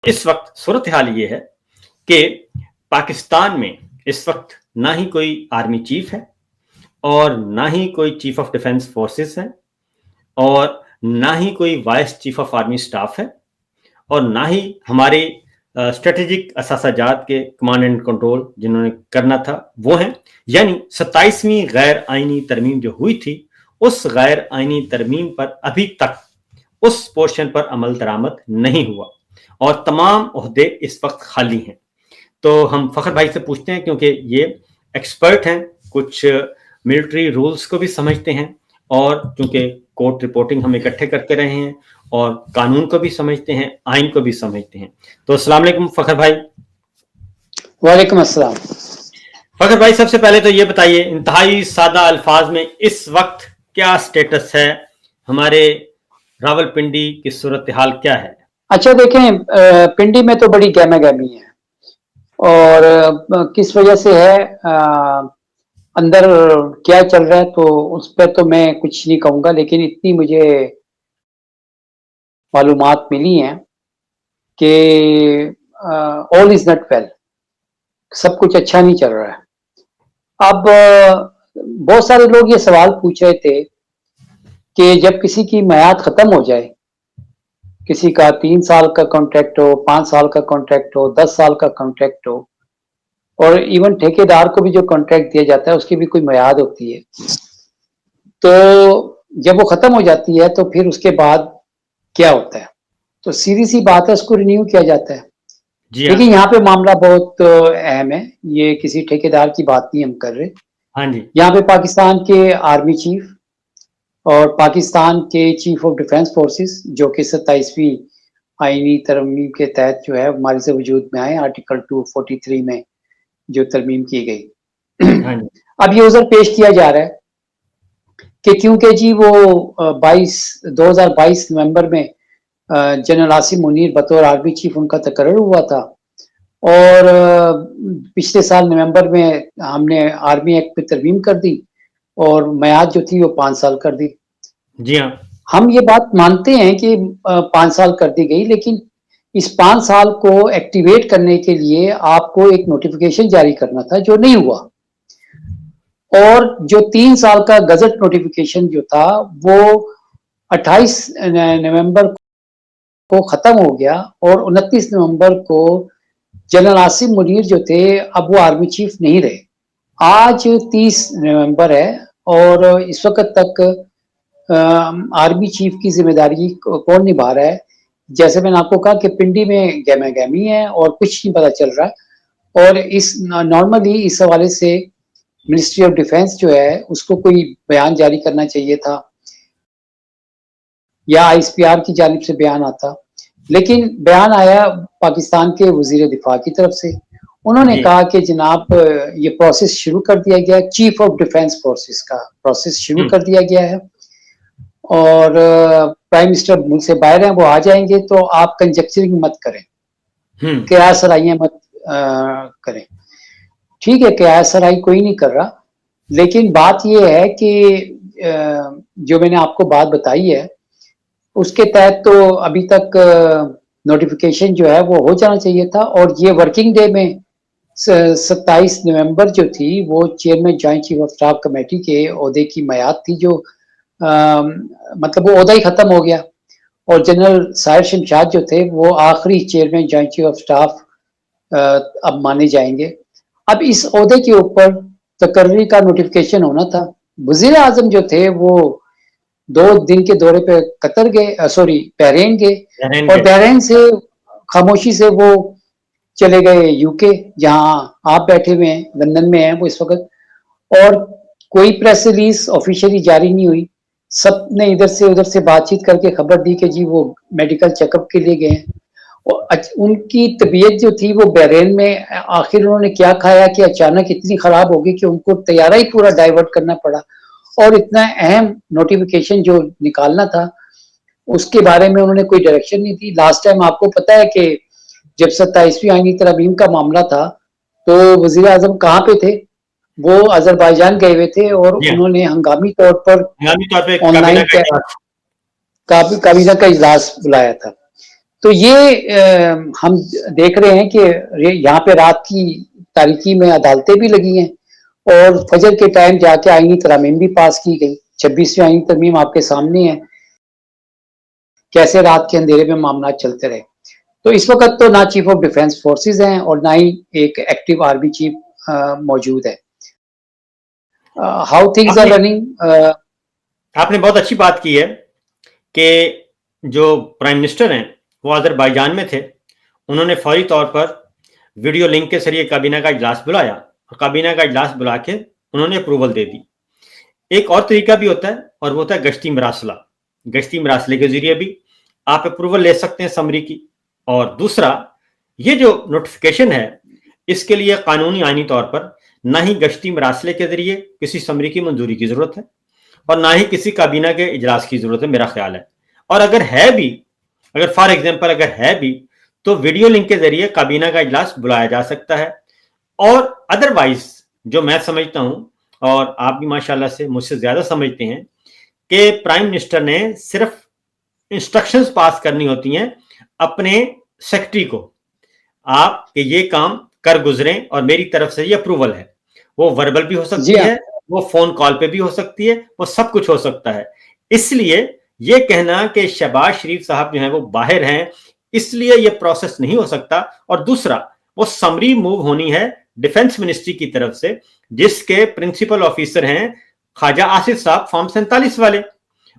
इस वक्त सूरत हाल ये है कि पाकिस्तान में इस वक्त ना ही कोई आर्मी चीफ है और ना ही कोई चीफ ऑफ डिफेंस फोर्सेस है और ना ही कोई vice chief of army staff है और ना ही हमारे स्ट्रेटेजिक असासाजात के कमांड एंड कंट्रोल जिन्होंने करना था वो हैं। यानी 27वीं गैर आइनी तरमीम जो हुई थी उस गैर आइनी तरमीम पर अभी तक उस पोर्शन पर अमल दरामद नहीं हुआ और तमाम ओहदे इस वक्त खाली हैं। तो हम फखर भाई से पूछते हैं, क्योंकि ये एक्सपर्ट हैं, कुछ मिलिट्री रूल्स को भी समझते हैं और क्योंकि कोर्ट रिपोर्टिंग हम इकट्ठे करते रहे हैं और कानून को भी समझते हैं, आइन को भी समझते हैं। तो अस्सलाम वालेकुम फखर भाई। वालेकुम अस्सलाम। फखर भाई, सबसे पहले तो ये बताइए इंतहाई सादा अल्फाज में इस वक्त क्या स्टेटस है, हमारे रावलपिंडी की सूरत हाल क्या है? अच्छा देखें, पिंडी में तो बड़ी गहमा गहमी है और किस वजह से है, अंदर क्या चल रहा है तो उस पर तो मैं कुछ नहीं कहूँगा, लेकिन इतनी मुझे मालूमात मिली हैं कि ऑल इज नॉट वेल, सब कुछ अच्छा नहीं चल रहा है। अब बहुत सारे लोग ये सवाल पूछ रहे थे कि जब किसी की मियाद खत्म हो जाए, किसी का 3 साल का कॉन्ट्रैक्ट हो, 5 साल का कॉन्ट्रैक्ट हो, 10 साल का कॉन्ट्रैक्ट हो, और इवन ठेकेदार को भी जो कॉन्ट्रैक्ट दिया जाता है उसकी भी कोई मियाद होती है, तो जब वो खत्म हो जाती है तो फिर उसके बाद क्या होता है? तो सीधी सी बात है, उसको रिन्यू किया जाता है। लेकिन यहाँ पे मामला बहुत अहम है, ये किसी ठेकेदार की बात नहीं हम कर रहे। हाँ जी। यहाँ पे पाकिस्तान के आर्मी चीफ और पाकिस्तान के चीफ ऑफ डिफेंस फोर्सेस, जो कि 27वीं आईनी तरमीम के तहत जो है हमारे से वजूद में आए, आर्टिकल 243 में जो तरमीम की गई। हाँ जी। अब ये उधर पेश किया जा रहा है कि क्योंकि जी वो 2022 नवंबर में जनरल आसिम मुनीर बतौर आर्मी चीफ उनका तकर्रर हुआ था और पिछले साल नवंबर में हमने आर्मी एक्ट पे तरमीम कर दी और मियाद जो थी वो 5 साल कर दी। जी हाँ, हम ये बात मानते हैं कि 5 साल कर दी गई, लेकिन इस 5 साल को एक्टिवेट करने के लिए आपको एक नोटिफिकेशन जारी करना था जो नहीं हुआ, और जो 3 साल का गजट नोटिफिकेशन जो था वो 28 नवंबर को खत्म हो गया और 29 नवंबर को जनरल आसिम मुनीर जो थे अब वो आर्मी चीफ नहीं रहे। आज 30 नवंबर है और इस वक्त तक आर्मी चीफ की जिम्मेदारी कौन निभा रहा है? जैसे मैंने आपको कहा कि पिंडी में गहमा गहमी है और कुछ नहीं पता चल रहा, और इस नॉर्मली इस हवाले से मिनिस्ट्री ऑफ डिफेंस जो है उसको कोई बयान जारी करना चाहिए था या आईएसपीआर की जानिब से बयान आता, लेकिन बयान आया पाकिस्तान के वजीर दिफा की तरफ से। उन्होंने कहा कि जनाब ये प्रोसेस शुरू कर दिया गया, चीफ ऑफ डिफेंस फोर्सेस का प्रोसेस शुरू कर दिया गया है और प्राइम मिनिस्टर मुल्क से बाहर हैं, वो आ जाएंगे तो आप कंजक्चरिंग मत करें, कयास सराइयां मत करें। ठीक है, कयास सराई कोई नहीं कर रहा, लेकिन बात यह है कि जो मैंने आपको बात बताई है उसके तहत तो अभी तक नोटिफिकेशन जो है वो हो जाना चाहिए था, और ये वर्किंग डे में 27 नवंबर जो थी वो chairman joint chief of staff committee के ओहदे की मियाद थी, जो मतलब वो ओहदा ही खत्म हो गया और जनरल साहिर शमशाद जो थे वो आखिरी chairman joint chief of staff अब माने जाएंगे। अब इस ओहदे के ऊपर तकर्री का नोटिफिकेशन होना था। वजीर आजम जो थे वो 2 दिन के दौरे पे कतर गए, बहरीन गए, और बहरीन से खामोशी से वो चले गए यूके, जहां आप बैठे हुए हैं, लंदन में हैं वो इस वक्त, और कोई प्रेस रिलीज ऑफिशियली जारी नहीं हुई। सब ने इधर से उधर से बातचीत करके खबर दी कि जी वो मेडिकल चेकअप के लिए गए हैं, और उनकी तबीयत जो थी वो बहरीन में आखिर उन्होंने क्या खाया कि अचानक इतनी खराब हो गई कि उनको तैयारा ही पूरा डाइवर्ट करना पड़ा, और इतना अहम नोटिफिकेशन जो निकालना था उसके बारे में उन्होंने कोई डायरेक्शन नहीं दी। लास्ट टाइम आपको पता है कि जब 27वीं आईनी तरमीम का मामला था तो वजीर आजम कहाँ पे थे? वो अजरबैजान गए हुए थे और उन्होंने हंगामी तौर पर ऑनलाइन काबीना का इजलास बुलाया था। तो ये हम देख रहे हैं कि यहाँ पे रात की तारीकी में अदालतें भी लगी हैं और फजर के टाइम जाके आईनी तरमीम भी पास की गई। 26वीं आईनी तरमीम आपके सामने है, कैसे रात के अंधेरे में मामला चलते रहे। तो इस वक्त तो ना चीफ ऑफ डिफेंस फोर्सेस हैं और ना ही एक एक्टिव आर्मी चीफ मौजूद है। How things are running. आपने बहुत अच्छी बात की है कि जो प्राइम मिनिस्टर हैं वो अजरबैजान में थे, उन्होंने फौरी तौर पर वीडियो लिंक के जरिए काबीना का इजलास बुलाया और काबीना का इजलास बुला के उन्होंने अप्रूवल दे दी। एक और तरीका भी होता है और वो होता है गश्ती मरासला। गश्ती मरासले के जरिए भी आप अप्रूवल ले सकते हैं समरी की। और दूसरा, ये जो नोटिफिकेशन है इसके लिए कानूनी आईनी तौर पर ना ही गश्ती मरासले के जरिए किसी समरी की मंजूरी की जरूरत है और ना ही किसी काबीना के इजलास की जरूरत है, मेरा ख्याल है। और अगर है भी, अगर फॉर एग्जाम्पल अगर है भी, तो वीडियो लिंक के जरिए काबीना का इजलास बुलाया जा सकता है। और अदरवाइज जो मैं समझता हूं, और आप भी माशाल्लाह से मुझसे ज्यादा समझते हैं, कि प्राइम मिनिस्टर ने सिर्फ इंस्ट्रक्शंस पास करनी होती हैं अपने सेक्रेटरी को, आप कि ये काम कर गुजरें और मेरी तरफ से ये अप्रूवल है। वो वर्बल भी हो सकती है, वो फोन कॉल पे भी हो सकती है, वो सब कुछ हो सकता है। इसलिए ये कहना कि शहबाज शरीफ साहब जो हैं वो बाहर हैं, इसलिए ये प्रोसेस नहीं हो सकता। और दूसरा, वो समरी मूव होनी है डिफेंस मिनिस्ट्री की तरफ से, जिसके प्रिंसिपल ऑफिसर हैं ख्वाजा आसिफ साहब फॉर्म 47 वाले,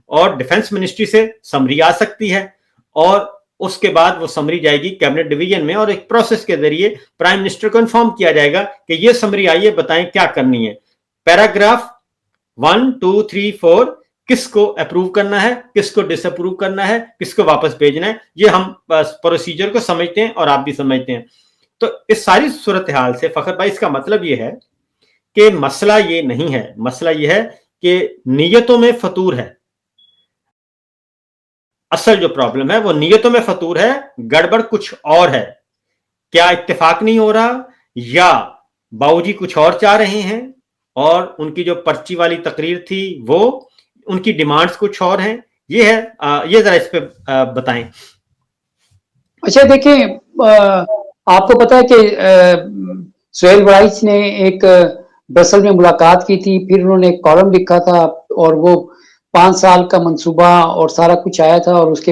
और डिफेंस मिनिस्ट्री से समरी आ सकती है और उसके बाद वो समरी जाएगी कैबिनेट डिवीजन में और एक प्रोसेस के जरिए प्राइम मिनिस्टर को इन्फॉर्म किया जाएगा कि ये समरी आई है, बताएं क्या करनी है। पैराग्राफ 1, 2, 3, 4 किसको अप्रूव करना है, किसको डिसअप्रूव करना है, किसको वापस भेजना है, ये हम प्रोसीजर को समझते हैं और आप भी समझते हैं। तो इस सारी सूरत हाल से फखर भाई, इसका मतलब ये है कि मसला ये नहीं है, मसला ये है कि नीयतों में फतूर है। असल जो प्रॉब्लम है वो नीयतों में फतूर है, गड़बड़ कुछ और है। क्या इत्तेफाक नहीं हो रहा, या बाबूजी कुछ और चाह रहे हैं और उनकी जो पर्ची वाली तकरीर थी वो उनकी डिमांड्स कुछ और हैं। ये है, ये जरा इस पे बताएं। अच्छा देखिए, आपको पता है कि सुहेल वराइच ने एक ब्रसल में मुलाकात की थी, फिर उन्होंने एक कॉलम लिखा था और वो 5 साल का मंसूबा और सारा कुछ आया था और उसके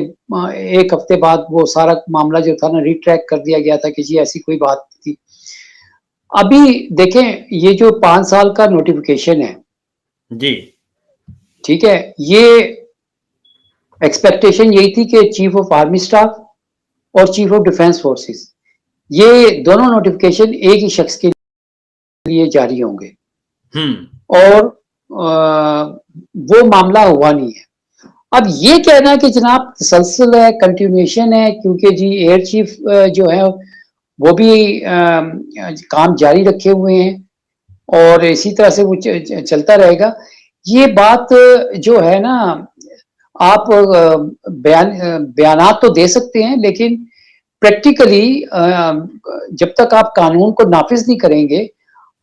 एक हफ्ते बाद वो सारा मामला जो था ना रिट्रैक कर दिया गया था कि जी ऐसी कोई बात थी। अभी देखें, ये जो 5 साल का नोटिफिकेशन है जी, ठीक है, ये एक्सपेक्टेशन यही थी कि चीफ ऑफ आर्मी स्टाफ और चीफ ऑफ डिफेंस फोर्सेस, ये दोनों नोटिफिकेशन एक ही शख्स के लिए जारी होंगे और वो मामला हुआ नहीं है। अब ये कहना कि जनाब तसलसल है, कंटिन्यूएशन है, क्योंकि जी एयर चीफ जो है वो भी काम जारी रखे हुए हैं और इसी तरह से वो चलता रहेगा। ये बात जो है ना, आप बयानात तो दे सकते हैं, लेकिन प्रैक्टिकली जब तक आप कानून को नाफिज नहीं करेंगे,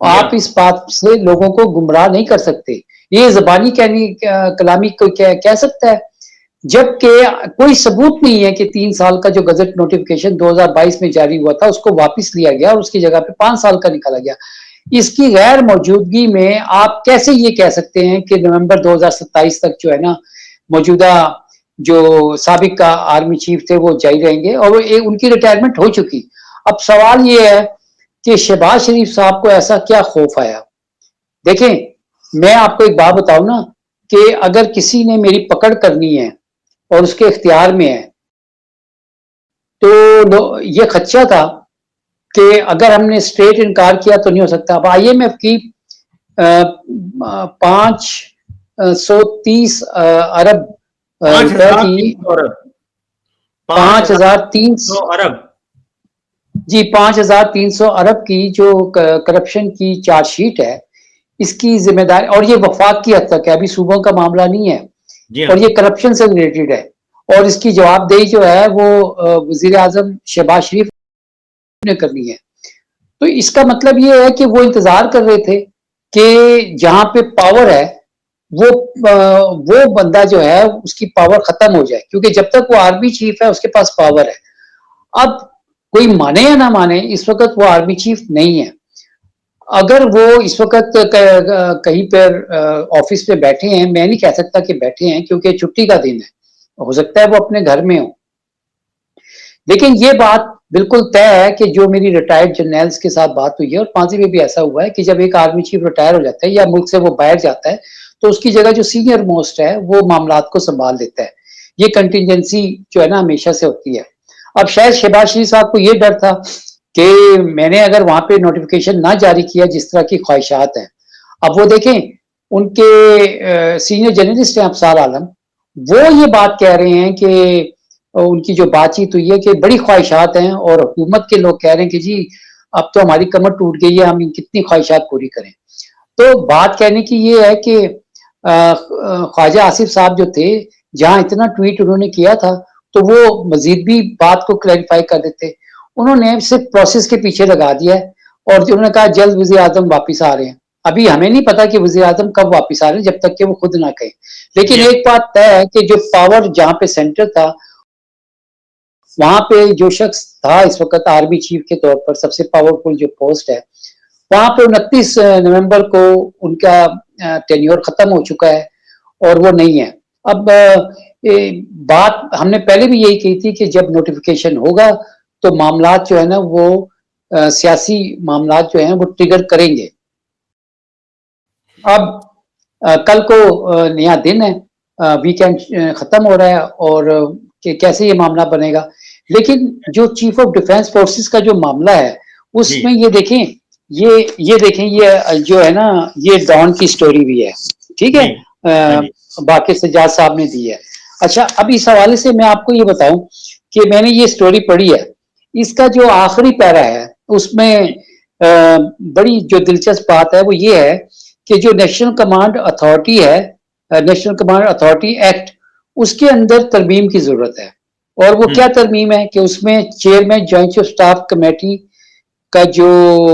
आप इस बात से लोगों को गुमराह नहीं कर सकते। ये ज़बानी कलामी कोई कह सकता है, जबकि कोई सबूत नहीं है कि 3 साल का जो गजट नोटिफिकेशन 2022 में जारी हुआ था उसको वापस लिया गया और उसकी जगह पे 5 साल का निकाला गया। इसकी गैर मौजूदगी में आप कैसे ये कह सकते हैं कि नवंबर 2027 तक जो है ना, मौजूदा जो साबिक का आर्मी चीफ थे वो जारी रहेंगे और उनकी रिटायरमेंट हो चुकी। अब सवाल ये है कि शहबाज शरीफ साहब को ऐसा क्या खौफ आया। देखें, मैं आपको एक बात बताऊं ना, कि अगर किसी ने मेरी पकड़ करनी है और उसके इख्तियार में है, तो ये खदशा था कि अगर हमने स्ट्रेट इनकार किया तो नहीं हो सकता। अब IMF की 530 अरब रुपए की 5,300 अरब जी 5,300 अरब की जो करप्शन की चार्जशीट है, इसकी जिम्मेदारी, और ये वफाक की हद तक है, अभी सूबों का मामला नहीं है और ये करप्शन से रिलेटेड है और इसकी जवाबदेही जो है वो वजीर आजम शहबाज शरीफ ने करनी है। तो इसका मतलब ये है कि वो इंतजार कर रहे थे कि जहां पे पावर है वो बंदा जो है उसकी पावर खत्म हो जाए, क्योंकि जब तक वो आर्मी चीफ है उसके पास पावर है अब कोई माने या ना माने, इस वक्त वो आर्मी चीफ नहीं है। अगर वो इस वक्त कहीं पर ऑफिस पे बैठे हैं, मैं नहीं कह सकता कि बैठे हैं क्योंकि छुट्टी का दिन है, हो सकता है वो अपने घर में हो। लेकिन ये बात बिल्कुल तय है कि जो मेरी रिटायर्ड जर्नल्स के साथ बात हुई है, और माजी में भी ऐसा हुआ है कि जब एक आर्मी चीफ रिटायर हो जाता है या मुल्क से वो बाहर जाता है, तो उसकी जगह जो सीनियर मोस्ट है वो मामलात को संभाल लेता है। ये कंटिजेंसी जो है ना हमेशा से होती है। अब शायद शहबाज शरीफ साहब को ये डर था कि मैंने अगर वहां पे नोटिफिकेशन ना जारी किया जिस तरह की ख्वाहिशात हैं, अब वो देखें उनके सीनियर जर्नलिस्ट हैं अफसार आलम, वो ये बात कह रहे हैं कि उनकी जो बातचीत हुई है कि बड़ी ख्वाहिशात हैं और हुकूमत के लोग कह रहे हैं कि जी अब तो हमारी कमर टूट गई है, हम कितनी ख्वाहिशात पूरी करें। तो बात कहने की ये है कि ख्वाजा आसिफ साहब जो थे, जहां इतना ट्वीट उन्होंने किया था, तो वो मजीद भी बात को क्लैरिफाई कर देते। उन्होंने सिर्फ प्रोसेस के पीछे लगा दिया है और उन्होंने कहा जल्द वजीर आजम वापिस आ रहे हैं। अभी हमें नहीं पता कि वजीर आजम कब वापिस आ रहे हैं, जब तक कि वो खुद ना कहें। लेकिन एक बात तय है कि जो पावर जहां पे सेंटर था, वहां पे जो शख्स था इस वक्त आर्मी चीफ के तौर पर सबसे पावरफुल जो पोस्ट है, वहां पे 29 नवंबर को उनका टेन्योर खत्म हो चुका है और वो नहीं है। अब बात हमने पहले भी यही कही थी कि जब नोटिफिकेशन होगा तो मामलात जो है ना वो सियासी मामलात जो है वो ट्रिगर करेंगे। अब कल को नया दिन है, वीकेंड खत्म हो रहा है और कि कैसे ये मामला बनेगा। लेकिन जो चीफ ऑफ डिफेंस फोर्सेस का जो मामला है उसमें ये देखें, ये देखें, ये जो है ना ये डॉन की स्टोरी भी है, ठीक है, बाकी सज्जाद साहब ने दी है। अच्छा, अब इस हवाले से मैं आपको ये बताऊं कि मैंने ये स्टोरी पढ़ी है। इसका जो आखिरी पैरा है उसमें बड़ी जो दिलचस्प बात है वो ये है कि जो नेशनल कमांड अथॉरिटी है, नेशनल कमांड अथॉरिटी एक्ट, उसके अंदर तरमीम की जरूरत है। और वो क्या तरमीम है कि उसमें chairman joint of staff committee का जो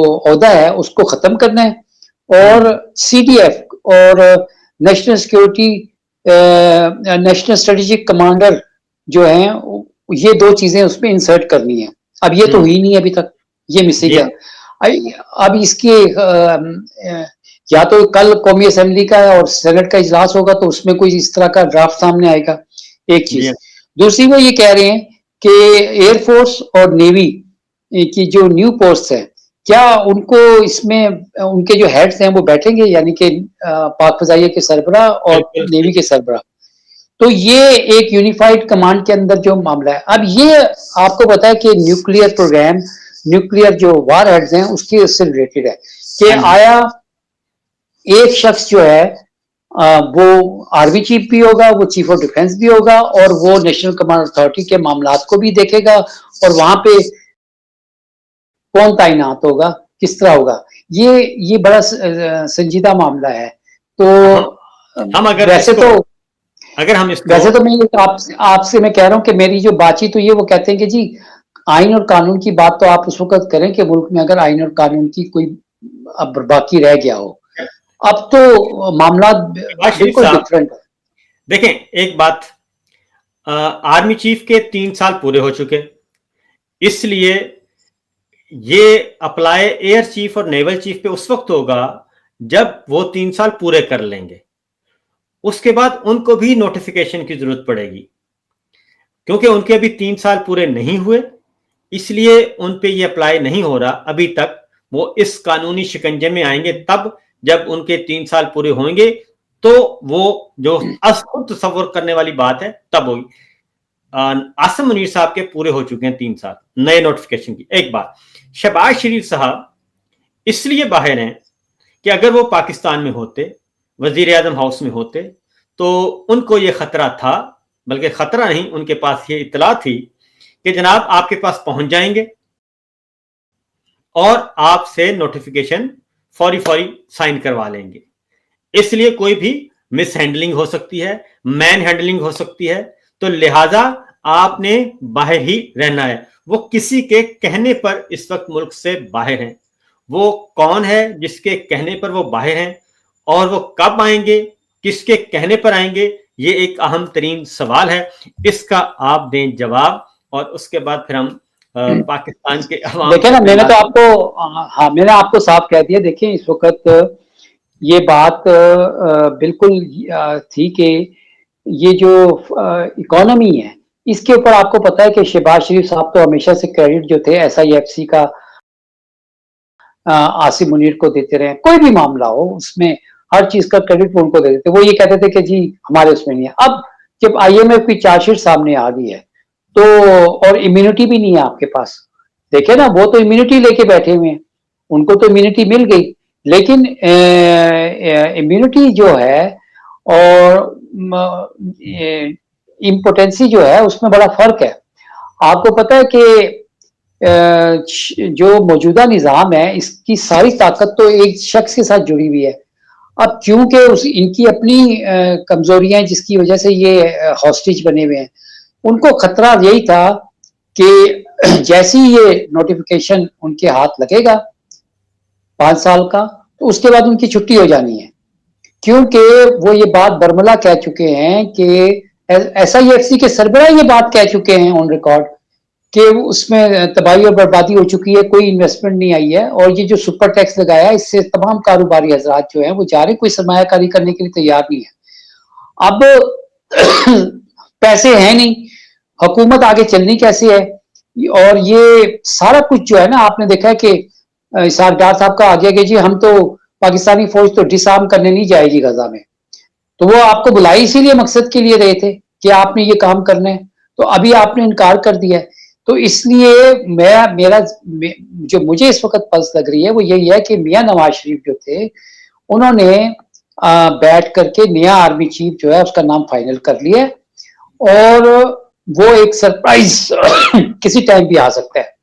ओहदा है उसको खत्म करना है और सीडीएफ और national security national strategic commander जो है ये दो चीजें उसमें इंसर्ट करनी है। अब ये तो हुई नहीं अभी तक, ये मिसिंग है। अब इसके या तो कल कौमी असेंबली का और सेनेट का इजलास होगा तो उसमें कोई इस तरह का ड्राफ्ट सामने आएगा, एक चीज। दूसरी वो ये कह रहे हैं कि एयरफोर्स और नेवी की जो न्यू पोस्ट है, क्या उनको इसमें उनके जो हेड्स हैं वो बैठेंगे, यानी कि पाक फजाइया के सरबराह और नेवी के सरबराह। तो ये एक यूनिफाइड कमांड के अंदर जो मामला है, अब ये आपको पता है कि न्यूक्लियर प्रोग्राम, न्यूक्लियर जो वार हेड्स हैं उसके उससे रिलेटेड है कि आया एक शख्स जो है वो आर्मी चीफ भी होगा, वो चीफ ऑफ डिफेंस भी होगा और वो नेशनल कमांड अथॉरिटी के मामलात को भी देखेगा और वहां पे कौन तैनात होगा, किस तरह होगा। ये बड़ा संजीदा मामला है। तो हम अगर वैसे तो वैसे तो मैं आपसे मैं कह रहा हूं कि मेरी जो बातचीत हुई है वो कहते हैं कि जी आइन और कानून की बात तो आप उस वक्त करें कि मुल्क में अगर आइन और कानून की कोई अब बाकी रह गया हो। अब तो मामला बिल्कुल डिफरेंट है। देखें एक बात, आर्मी चीफ के 3 साल पूरे हो चुके, इसलिए ये अप्लाई एयर चीफ और नेवल चीफ पे उस वक्त होगा जब वो 3 साल पूरे कर लेंगे। उसके बाद उनको भी नोटिफिकेशन की जरूरत पड़ेगी, क्योंकि उनके अभी 3 साल पूरे नहीं हुए, इसलिए उन पे ये अप्लाई नहीं हो रहा अभी तक। वो इस कानूनी शिकंजे में आएंगे तब जब उनके 3 साल पूरे होंगे, तो वो जो खुद तस्वर करने वाली बात है तब होगी। आसिम मुनीर साहब के पूरे हो चुके हैं 3 साल नए नोटिफिकेशन की। एक बात, शहबाज शरीफ साहब इसलिए बाहर हैं कि अगर वो पाकिस्तान में होते, वजीर आजम हाउस में होते, तो उनको ये खतरा था, बल्कि खतरा नहीं, उनके पास ये इत्तला थी कि जनाब आपके पास पहुंच जाएंगे और आपसे नोटिफिकेशन फौरी फौरी साइन करवा लेंगे। इसलिए कोई भी मिस हैंडलिंग हो सकती है, मैन हैंडलिंग हो सकती है, तो लिहाजा आपने बाहर ही रहना है। वो किसी के कहने पर इस वक्त मुल्क से बाहर हैं। वो कौन है जिसके कहने पर वो बाहर हैं और वो कब आएंगे, किसके कहने पर आएंगे, ये एक अहम तरीन सवाल है। इसका आप दें जवाब और उसके बाद फिर हम पाकिस्तान के अवाम देखिए को ना, मैंने तो लाते हैं। आपको हाँ, मैंने आपको साफ कह दिया। देखिए इस वक्त ये बात बिल्कुल थी कि ये जो इकोनॉमी है, इसके ऊपर आपको पता है कि शहबाज शरीफ साहब तो हमेशा से क्रेडिट जो थे SIFC का आसिम मुनीर को देते रहे। कोई भी मामला हो उसमें हर चीज का क्रेडिट वो उनको दे देते। वो ये कहते थे कि जी हमारे उसमें नहीं है। अब जब IMF की चार्जशीट सामने आ गई है तो, और इम्यूनिटी भी नहीं है आपके पास। देखिए ना, वो तो इम्यूनिटी लेके बैठे हुए हैं, उनको तो इम्यूनिटी मिल गई, लेकिन इम्यूनिटी जो है और इम्पोटेंसी जो है उसमें बड़ा फर्क है। आपको पता है कि जो मौजूदा निज़ाम है इसकी सारी ताकत तो एक शख्स के साथ जुड़ी हुई है। अब क्योंकि उस इनकी अपनी कमजोरियां जिसकी वजह से ये हॉस्टेज बने हुए हैं, उनको खतरा यही था कि जैसे ही ये नोटिफिकेशन उनके हाथ लगेगा 5 साल का, तो उसके बाद उनकी छुट्टी हो जानी है। क्योंकि वो ये बात बर्मला कह चुके हैं कि SIFC के सरबराह ये बात कह चुके हैं ऑन रिकॉर्ड कि उसमें तबाही और बर्बादी हो चुकी है, कोई इन्वेस्टमेंट नहीं आई है, और ये जो सुपर टैक्स लगाया है इससे तमाम कारोबारी हजरात जो है वो जा रहे हैं, कोई सरमायाकारी करने के लिए तैयार नहीं है। अब पैसे हैं नहीं, हुकूमत आगे चलनी कैसे है, और ये सारा कुछ जो है ना, आपने देखा है कि इसहाक डार साहब का आ गया कि जी हम तो पाकिस्तानी फौज तो डिसआर्म करने नहीं जाएगी गजा में। तो वो आपको बुलाई इसीलिए मकसद के लिए रहे थे कि आपने ये काम करना है, तो अभी आपने इनकार कर दिया है। तो इसलिए जो मुझे इस वक्त पल्स लग रही है वो यही है कि मियां नवाज शरीफ जो थे उन्होंने बैठ करके नया आर्मी चीफ जो है उसका नाम फाइनल कर लिया है, और वो एक सरप्राइज किसी टाइम भी आ सकता है।